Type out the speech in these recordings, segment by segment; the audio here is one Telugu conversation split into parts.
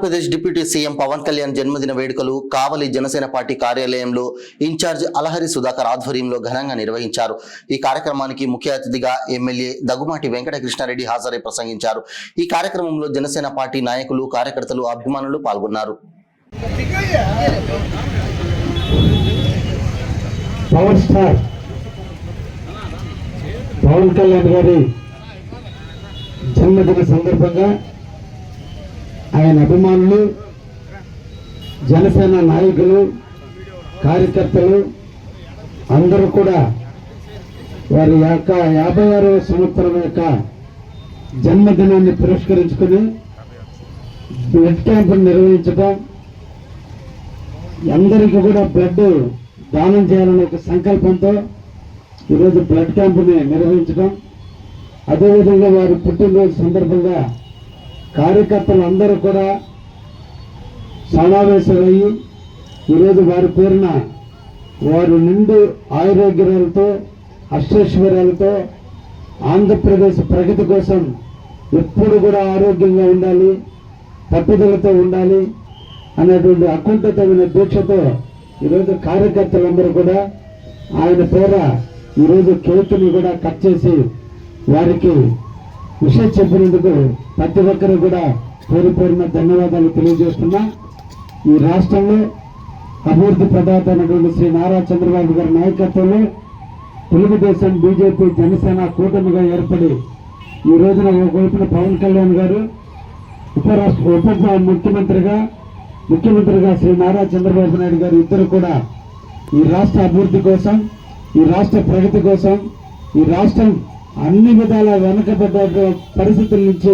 ఆంధ్రప్రదేశ్ డిప్యూటీ సీఎం పవన్ కళ్యాణ్ జన్మదిన వేడుకలు కావలి జనసేన పార్టీ కార్యాలయంలో ఇన్ఛార్జ్ అలహరి సుధాకర్ ఆధ్వర్యంలో ఘనంగా నిర్వహించారు. ఈ కార్యక్రమానికి ముఖ్య అతిథిగా ఎమ్మెల్యే దగ్గుమాటి వెంకటకృష్ణారెడ్డి హాజరై ప్రసంగించారు. ఈ కార్యక్రమంలో జనసేన పార్టీ నాయకులు, కార్యకర్తలు, అభిమానులు పాల్గొన్నారు. పవర్ స్టార్ పవన్ కళ్యాణ్ గారి జన్మదిన సందర్భంగా ఆయన అభిమానులు, జనసేన నాయకులు, కార్యకర్తలు అందరూ కూడా వారి యొక్క 56వ సంవత్సరం యొక్క జన్మదినాన్ని పురస్కరించుకుని బ్లడ్ క్యాంపును నిర్వహించడం, అందరికీ కూడా బ్లడ్ దానం చేయాలనే ఒక సంకల్పంతో ఈరోజు బ్లడ్ క్యాంపుని నిర్వహించడం, అదేవిధంగా వారి పుట్టినరోజు సందర్భంగా కార్యకర్తలు అందరూ కూడా సమావేశమయ్యి ఈరోజు వారి పేరున వారు నిండు ఆరోగ్యాలతో, అష్టైశ్వర్యాలతో ఆంధ్రప్రదేశ్ ప్రగతి కోసం ఎప్పుడు కూడా ఆరోగ్యంగా ఉండాలి, పట్టుదలతో ఉండాలి అనేటువంటి అకుంఠితమైన దీక్షతో ఈరోజు కార్యకర్తలందరూ కూడా ఆయన పేర ఈరోజు కేకుని కూడా కట్ చేసి వారికి విషయం చెప్పినందుకు ప్రతి ఒక్కరు కూడా పేరున ధన్యవాదాలు తెలియజేస్తున్నా. ఈ రాష్ట్రంలో అభివృద్ధి ప్రదాత అయినటువంటి శ్రీ నారా చంద్రబాబు గారి నాయకత్వంలో తెలుగుదేశం, బీజేపీ, జనసేన కూటమిగా ఏర్పడి ఈ రోజున ఒకవైపున పవన్ కళ్యాణ్ గారు ఉప ముఖ్యమంత్రిగా శ్రీ నారా చంద్రబాబు నాయుడు గారు ఇద్దరు కూడా ఈ రాష్ట్ర అభివృద్ధి కోసం, ఈ రాష్ట్ర ప్రగతి కోసం, ఈ రాష్ట్రం అన్ని విధాల వెనకబడ్డ పరిస్థితుల నుంచి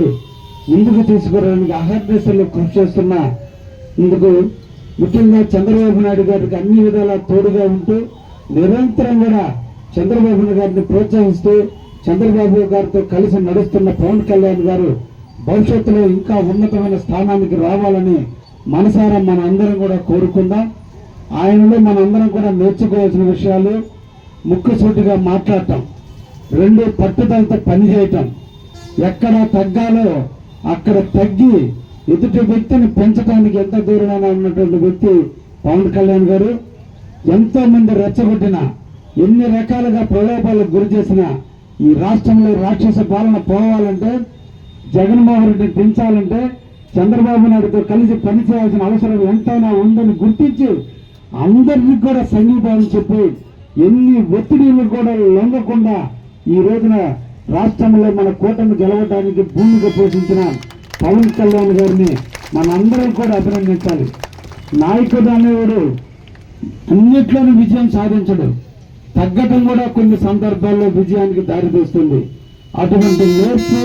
ముందుకు తీసుకురావడానికి అహర్నిశలు కృషి చేస్తున్న ఇందుకు ముఖ్యంగా చంద్రబాబు నాయుడు గారికి అన్ని విధాలా తోడుగా ఉంటూ నిరంతరం కూడా చంద్రబాబు గారిని ప్రోత్సహిస్తూ చంద్రబాబు గారితో కలిసి నడుస్తున్న పవన్ కళ్యాణ్ గారు భవిష్యత్తులో ఇంకా ఉన్నతమైన స్థానానికి రావాలని మనసారా మన అందరం కూడా కోరుకుందాం. ఆయనలో మనందరం కూడా నేర్చుకోవాల్సిన విషయాలు ముక్కుసూటిగా మాట్లాడటం, రెండు పట్టుదలతో పనిచేయటం, ఎక్కడ తగ్గాలో అక్కడ తగ్గి ఎదుటి వ్యక్తిని పెంచడానికి ఎంత దూరమైనా ఉన్నటువంటి వ్యక్తి పవన్ కళ్యాణ్ గారు. ఎంతో మంది రెచ్చగొట్టిన, ఎన్ని రకాలుగా ప్రలోభాలకు గురి చేసిన ఈ రాష్ట్రంలో రాక్షస పాలన పోవాలంటే, జగన్మోహన్ రెడ్డిని పెంచాలంటే చంద్రబాబు నాయుడుతో కలిసి పనిచేయాల్సిన అవసరం ఎంతైనా ఉందని గుర్తించి అందరికీ కూడా సంఘీభావం చెప్పి ఎన్ని ఒత్తిడిలు కూడా లొంగకుండా ఈ రోజున రాష్ట్రంలో మన కూటమి గెలవడానికి భూమిక పోషించిన పవన్ కళ్యాణ్ గారిని మనందరం కూడా అభినందించాలి. నాయకుడు అనేవాడు అన్నిట్లోనూ విజయం సాధించడు, తగ్గటం కూడా కొన్ని సందర్భాల్లో విజయానికి దారితీస్తుంది. అటువంటి నేర్పు,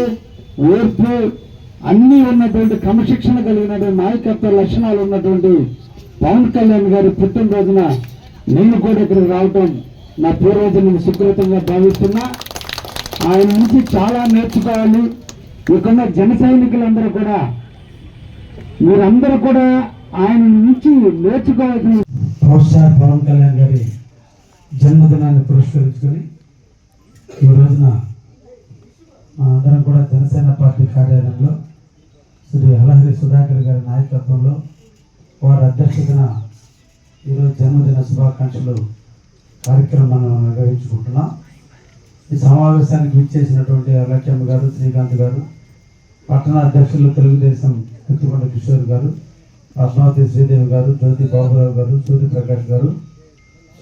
ఓర్పు అన్నీ ఉన్నటువంటి క్రమశిక్షణ కలిగిన నాయకత్వ లక్షణాలు ఉన్నటువంటి పవన్ కళ్యాణ్ గారి పుట్టినరోజున నేను కూడా ఇక్కడికి రావటం నా పూర్వజన్మ సుకృతంగా భావిస్తున్నా. ఆయన నుంచి చాలా నేర్చుకోవాలి. ఇక్కడ జన సైనికులందరూ కూడా మీరందరూ కూడా ఆయన నుంచి నేర్చుకోవాల్సిన ప్రోత్సాహ పవన్ కళ్యాణ్ గారి జన్మదినాన్ని పురస్కరించుకొని ఈ రోజున అందరం కూడా జనసేన పార్టీ కార్యాలయంలో శ్రీ అలహరి సుధాకర్ గారి నాయకత్వంలో వారి అధ్యక్షతన ఈరోజు జన్మదిన శుభాకాంక్షలు కార్యక్రమాన్ని నిర్వహించుకుంటున్నాం. ఈ సమావేశానికి విచ్చేసినటువంటి అలక్ష్యమ్మ గారు, శ్రీకాంత్ గారు, పట్టణ అధ్యక్షులు తెలుగుదేశం కుత్తికొండ కిషోర్ గారు, పద్మావతి శ్రీదేవి గారు, జ్యోతి బాబురావు గారు, సూర్యప్రకాష్ గారు,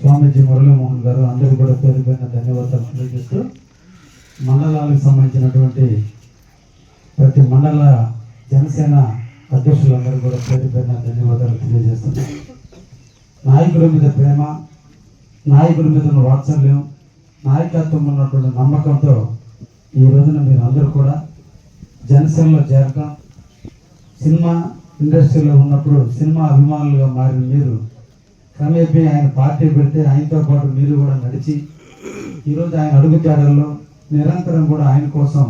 స్వామీజీ మురళీమోహన్ గారు అందరూ కూడా పేరుపైన ధన్యవాదాలు తెలియజేస్తూ మండలాలకు సంబంధించినటువంటి ప్రతి మండల జనసేన అధ్యక్షులందరూ కూడా పేరుపైన ధన్యవాదాలు తెలియజేస్తున్నారు. నాయకుల మీద ప్రేమ, నాయకుల మీద ఉన్న వాత్సల్యం, నాయకత్వం ఉన్నటువంటి నమ్మకంతో ఈ రోజున మీరు అందరూ కూడా జనసేనలో చేరటం, సినిమా ఇండస్ట్రీలో ఉన్నప్పుడు సినిమా అభిమానులుగా మారిన మీరు క్రమేపీ ఆయన పార్టీ పెడితే ఆయనతో పాటు మీరు కూడా నడిచి ఈరోజు ఆయన అడుగుజాడల్లో నిరంతరం కూడా ఆయన కోసం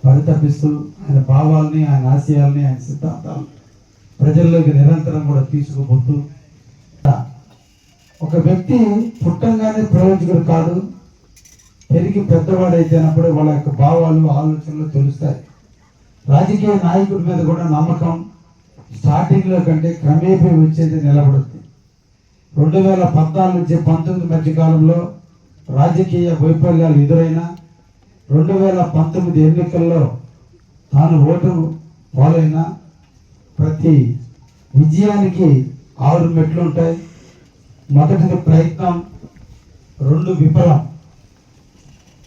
పరితపిస్తూ ఆయన భావాల్ని, ఆయన ఆశయాల్ని, ఆయన సిద్ధాంతాలను ప్రజల్లోకి నిరంతరం కూడా తీసుకుపోతూ ఒక వ్యక్తి పుట్టంగానే ప్రయోజకుడు కాదు, పెరిగి పెద్దవాడైతేనప్పుడు వాళ్ళ యొక్క భావాలు, ఆలోచనలు తెలుస్తాయి. రాజకీయ నాయకుడి మీద కూడా నమ్మకం, స్టార్టింగ్లో కంటే క్రమేపీ వచ్చేది నిలబడుతుంది. 2014 నుంచి 19 మధ్య కాలంలో రాజకీయ వైఫల్యాలు ఎదురైనా 2019 ఎన్నికల్లో తాను ఓటు పాలైన ప్రతి విజయానికి 6 మెట్లు ఉంటాయి. మొదటిది ప్రయత్నం, 2 విఫలం,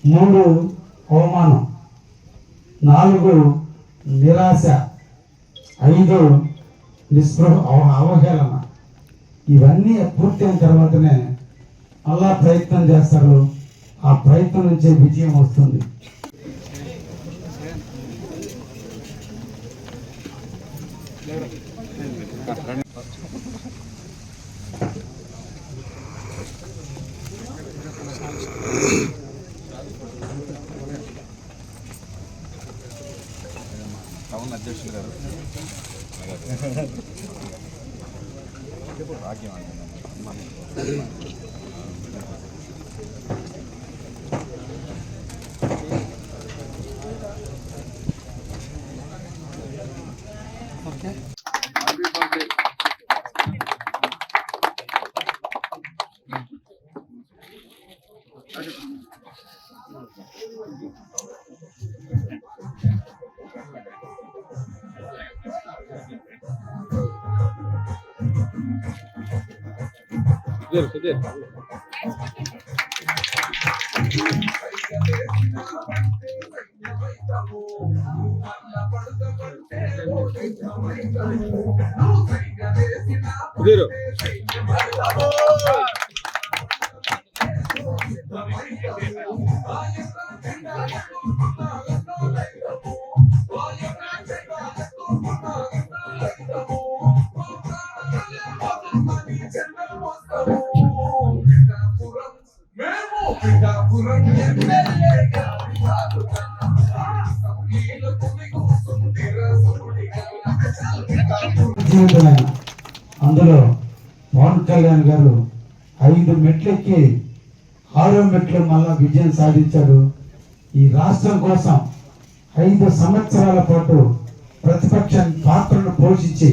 3 అవమానం, 4 నిరాశ, 5 నిస్పృహ అవహేళన. ఇవన్నీ పూర్తయిన తర్వాతనే అలా ప్రయత్నం చేస్తారు. ఆ ప్రయత్నం నుంచే విజయం వస్తుంది. టౌన్ అధ్యక్షులు గారు భాగ్యం ఓకే. అందులో పవన్ కళ్యాణ్ గారు 5 మెట్లెక్కి 6వ మెట్లు మళ్ళా విజయం సాధించాడు. ఈ రాష్ట్రం కోసం 5 సంవత్సరాల పాటు ప్రతిపక్ష పాత్రను పోషించి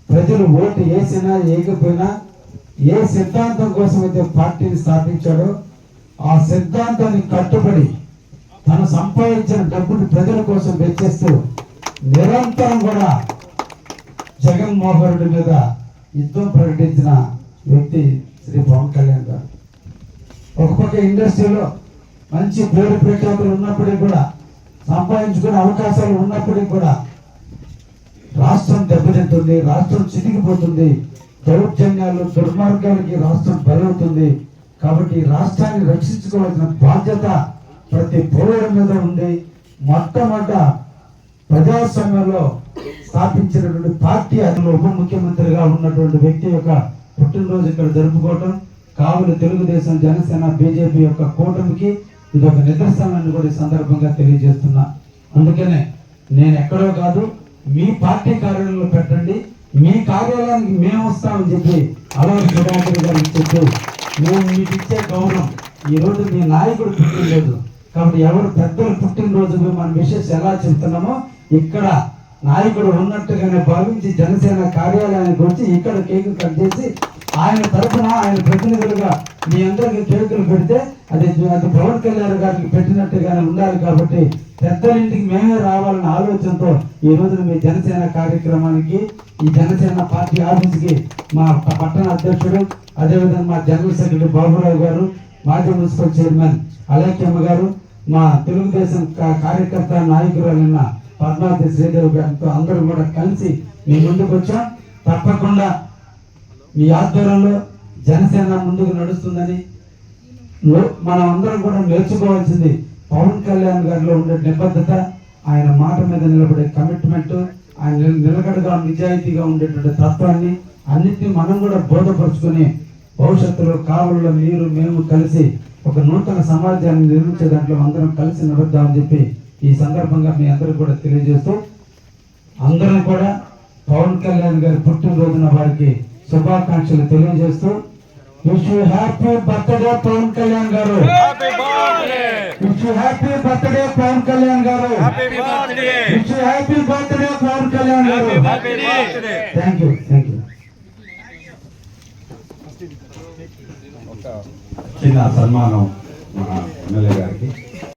ప్రజలు ఓటు వేసినా వేయకపోయినా ఏ సిద్ధాంతం కోసం అయితే పార్టీని స్థాపించాడో ఆ సిద్ధాంతాన్ని కట్టుబడి తను సంపాదించిన డబ్బుని ప్రజల కోసం వెచ్చేస్తూ నిరంతరం కూడా జగన్మోహన్ రెడ్డి మీద యుద్ధం ప్రకటించిన వ్యక్తి శ్రీ పవన్ కళ్యాణ్ గారు. ఒక పక్క ఇండస్ట్రీలో మంచి పేరు ప్రఖ్యాతులు ఉన్నప్పటికీ కూడా, సంపాదించుకునే అవకాశాలు ఉన్నప్పటికీ కూడా రాష్ట్రం దెబ్బతింటుంది, రాష్ట్రం చితికిపోతుంది, దౌర్జన్యాలు దుర్మార్గాలకి రాష్ట్రం బలవుతుంది. కాబట్టి రాష్ట్రాన్ని రక్షించుకోవాల్సిన బాధ్యత ప్రతి పౌరుడి మీద ఉంది. మొట్టమొదట ప్రజాస్వామ్యంలో స్థాపించినటువంటి పార్టీ అందులో ఉప ముఖ్యమంత్రిగా ఉన్నటువంటి వ్యక్తి యొక్క పుట్టినరోజు ఇక్కడ జరుపుకోవటం కావులు తెలుగుదేశం, జనసేన, బీజేపీ యొక్క కూటమికి ఇది ఒక నిదర్శనాన్ని కూడా ఈ సందర్భంగా తెలియజేస్తున్నా. అందుకనే నేను ఎక్కడో కాదు, మీ పార్టీ కార్యాలయంలో పెట్టండి, మీ కార్యాలయానికి మేము వస్తామని చెప్పి అలవాటు సుధాకర్ గారికి చెప్పి మేము మీకు ఇచ్చే గౌరవం. ఈ రోజు మీ నాయకుడు పుట్టినరోజు కాబట్టి ఎవరు పెద్దలు పుట్టినరోజు మన విషయం ఎలా చెప్తున్నామో ఇక్కడ నాయకుడు ఉన్నట్టుగానే భావించి జనసేన కార్యాలయానికి వచ్చి ఇక్కడ కేకు కట్ చేసి ఆయన తరఫున ఆయన ప్రతినిధులుగా మీ అందరికి కేకులు పెడితే అది పవన్ కళ్యాణ్ గారికి పెట్టినట్టుగానే ఉండాలి. కాబట్టి పెద్దలింటికి మేమే రావాలన్న ఆలోచనతో ఈ రోజున మీ జనసేన కార్యక్రమానికి, ఈ జనసేన పార్టీ ఆఫీస్కి మా పట్టణ అధ్యక్షుడు, అదేవిధంగా మా జనరల్ సెక్రటరీ బాబురావు గారు, మాజీ మున్సిపల్ చైర్మన్ అలేఖ్యమ్మ గారు, మా తెలుగుదేశం కార్యకర్త నాయకురాలైన పద్మావతి శ్రీదేవి గారితో అందరూ కూడా కలిసి మీ ముందుకు వచ్చాం. తప్పకుండా మీ ఆధ్వర్యంలో జనసేన ముందుకు నడుస్తుందని మనం అందరం కూడా నేర్చుకోవాల్సింది పవన్ కళ్యాణ్ గారిలో ఉండే నిబద్ధత, ఆయన మాట మీద నిలబడే కమిట్మెంట్, ఆయన నిలకడగా నిజాయితీగా ఉండేటువంటి తత్వాన్ని అన్నిటినీ మనం కూడా బోధపరుచుకొని భవిష్యత్తులో కావుల్లో మీరు మేము కలిసి ఒక నూతన సమాజాన్ని నిర్మించే దాంట్లో అందరం కలిసి నడుద్దామని చెప్పి ఈ సందర్భంగా మీ అందరూ కూడా తెలియజేస్తూ అందరం కూడా పవన్ కళ్యాణ్ గారి పుట్టినరోజున వారికి శుభాకాంక్షలు తెలియజేస్తూ wish you happy birthday Pawan Kalyan garu, wish you happy birthday Pawan Kalyan garu, wish you happy birthday Pawan Kalyan garu. Thank you. చిన్న సన్మానం మన ఎమ్మెల్యే గారికి.